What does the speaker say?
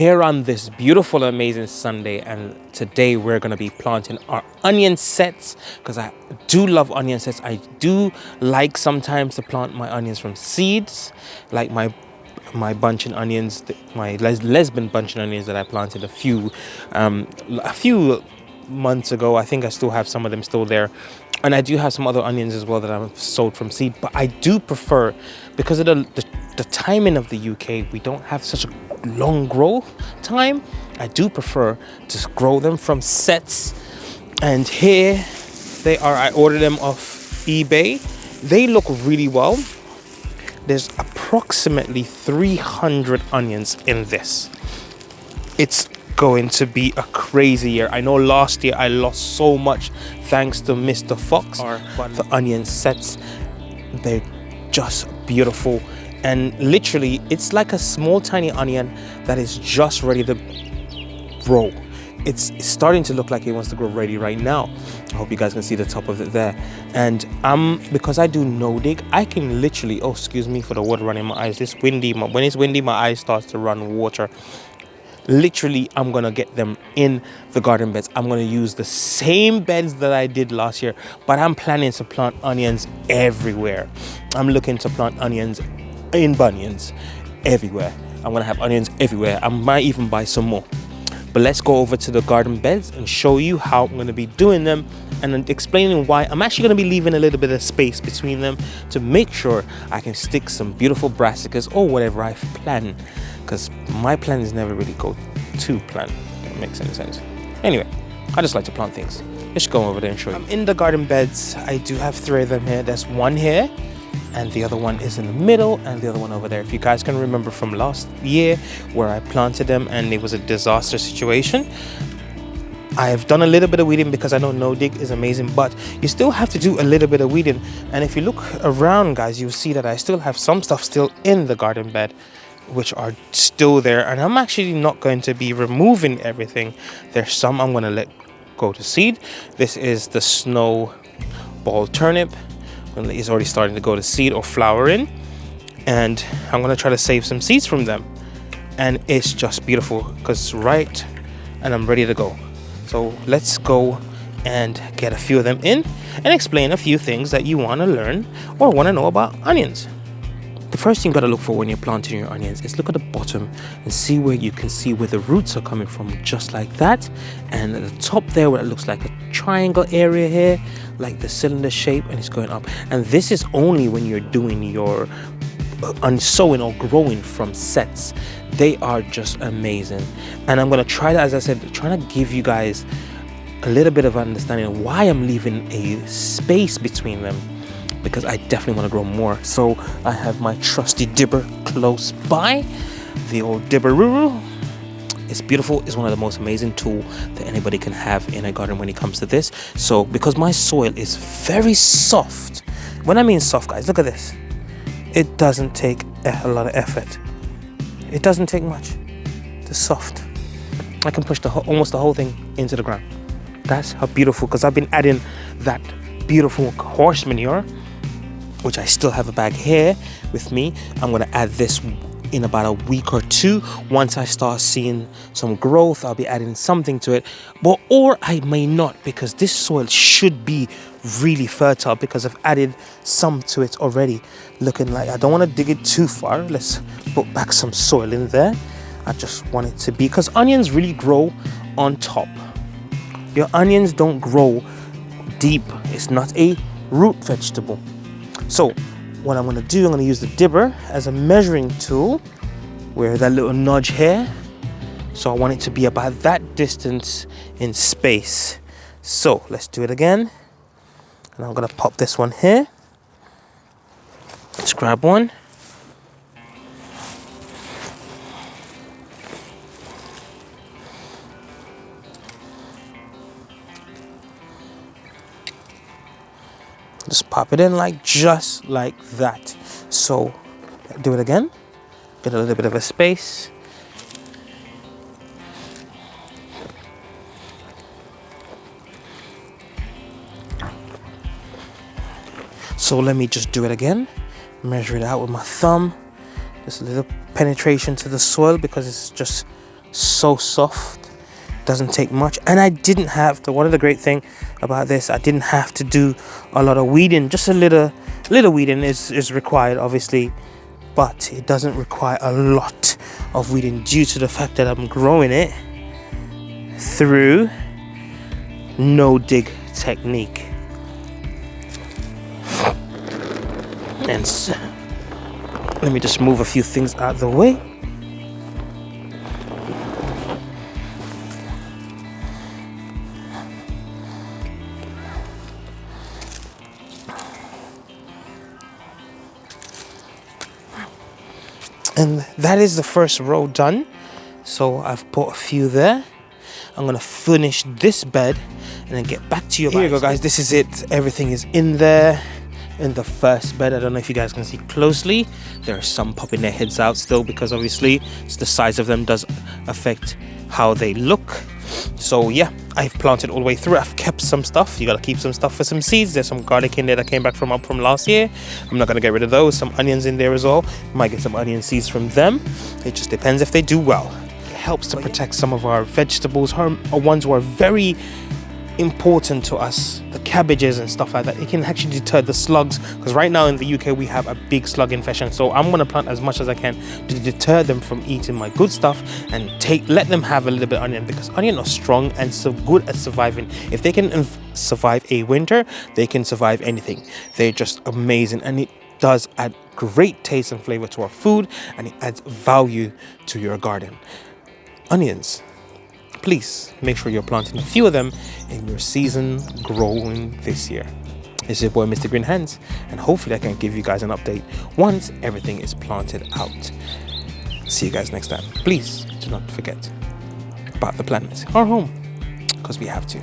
Here on this beautiful, amazing Sunday, and today we're going to be planting our onion sets because I do love onion sets. I do like sometimes to plant my onions from seeds, like my bunching onions, my lesbian bunching onions that I planted a few months ago. I think I still have some of them still there. And I do have some other onions as well that I've sowed from seed, but I do prefer, because of the timing of the UK, we don't have such a long growth time. I do prefer to grow them from sets. And here they are. I ordered them off eBay. They look really well. There's approximately 300 onions in this. It's going to be a crazy year. I know last year I lost so much thanks to Mr. Fox. But the onion sets, they're just beautiful. And literally, it's like a small tiny onion that is just ready to grow. It's starting to look like it wants to grow ready right now. I hope you guys can see the top of it there. And because I do no dig, I can literally, oh, excuse me for the water running in my eyes. It's windy. When it's windy, my eyes starts to run water. Literally, I'm gonna get them in the garden beds. I'm gonna use the same beds that I did last year, but I'm planning to plant onions everywhere. I'm looking to plant onions in bunions everywhere. I'm gonna have onions everywhere. I might even buy some more. But let's go over to the garden beds and show you how I'm gonna be doing them and explaining why I'm actually gonna be leaving a little bit of space between them to make sure I can stick some beautiful brassicas or whatever I've planned, because my plans never really go to plan. That makes any sense. Anyway, I just like to plant things. Let's go over there and show you. I'm in the garden beds. I do have 3 of them here. There's one here, and the other one is in the middle, and the other one over there. If you guys can remember from last year where I planted them and it was a disaster situation, I've done a little bit of weeding because I know no dig is amazing, but you still have to do a little bit of weeding. And if you look around, guys, you'll see that I still have some stuff still in the garden bed which are still there, and I'm actually not going to be removing everything. There's some I'm going to let go to seed. This is the snowball turnip. It's already starting to go to seed or flowering, and I'm going to try to save some seeds from them. And it's just beautiful because it's right, and I'm ready to go. So let's go and get a few of them in and explain a few things that you want to learn or want to know about onions. The first thing you got to look for when you're planting your onions is look at the bottom and see where you can see where the roots are coming from, just like that. And at the top there, where it looks like a triangle area here, like the cylinder shape, and it's going up. And this is only when you're doing your unsowing or growing from sets. They are just amazing. And I'm going to try to, as I said, trying to give you guys a little bit of understanding of why I'm leaving a space between them, because I definitely want to grow more. So I have my trusty dibber close by, the old dibberoo. It's beautiful. It's one of the most amazing tools that anybody can have in a garden when it comes to this. So because my soil is very soft, when I mean soft, guys, look at this. It doesn't take a lot of effort. It doesn't take much. It's soft. I can push almost the whole thing into the ground. That's how beautiful, because I've been adding that beautiful horse manure, which I still have a bag here with me. I'm going to add this in about a week or 2. Once I start seeing some growth, I'll be adding something to it. Or I may not, because this soil should be really fertile because I've added some to it already. Looking like I don't want to dig it too far. Let's put back some soil in there. I just want it to be, because onions really grow on top. Your onions don't grow deep. It's not a root vegetable. So what I'm going to do, I'm going to use the dibber as a measuring tool, where that little nudge here. So I want it to be about that distance in space. So let's do it again. And I'm going to pop this one here. Let's grab one. Just pop it in just like that. So do it again. Get a little bit of a space. So let me just do it again. Measure it out with my thumb. Just a little penetration to the soil because it's just so soft, doesn't take much. And I didn't have to, one of the great thing about this, I didn't have to do a lot of weeding. Just a little weeding is required, obviously, but it doesn't require a lot of weeding due to the fact that I'm growing it through no dig technique. And so, let me just move a few things out of the way. And that is the first row done. So I've put a few there. I'm gonna finish this bed and then get back to you. Here you go, guys. This is it. Everything is in there. In the first bed, I don't know if you guys can see closely, there are some popping their heads out still, because obviously it's the size of them does affect how they look. So yeah, I've planted all the way through. I've kept some stuff. You gotta keep some stuff for some seeds. There's some garlic in there that came back from last year. I'm not gonna get rid of those. Some onions in there as well. Might get some onion seeds from them. It just depends if they do well. It helps to protect some of our vegetables, our ones who are very important to us, the cabbages and stuff like that. It can actually deter the slugs, because right now in the UK we have a big slug infestation. So I'm going to plant as much as I can to deter them from eating my good stuff and let them have a little bit of onion, because onion are strong and so good at surviving. If they can survive a winter, they can survive anything. They're just amazing, and it does add great taste and flavor to our food, and it adds value to your garden. Onions, please make sure you're planting a few of them in your season growing this year. It's your boy Mr. Green Hands, and hopefully I can give you guys an update once everything is planted out. See you guys next time. Please do not forget about the planet, our home, because we have to.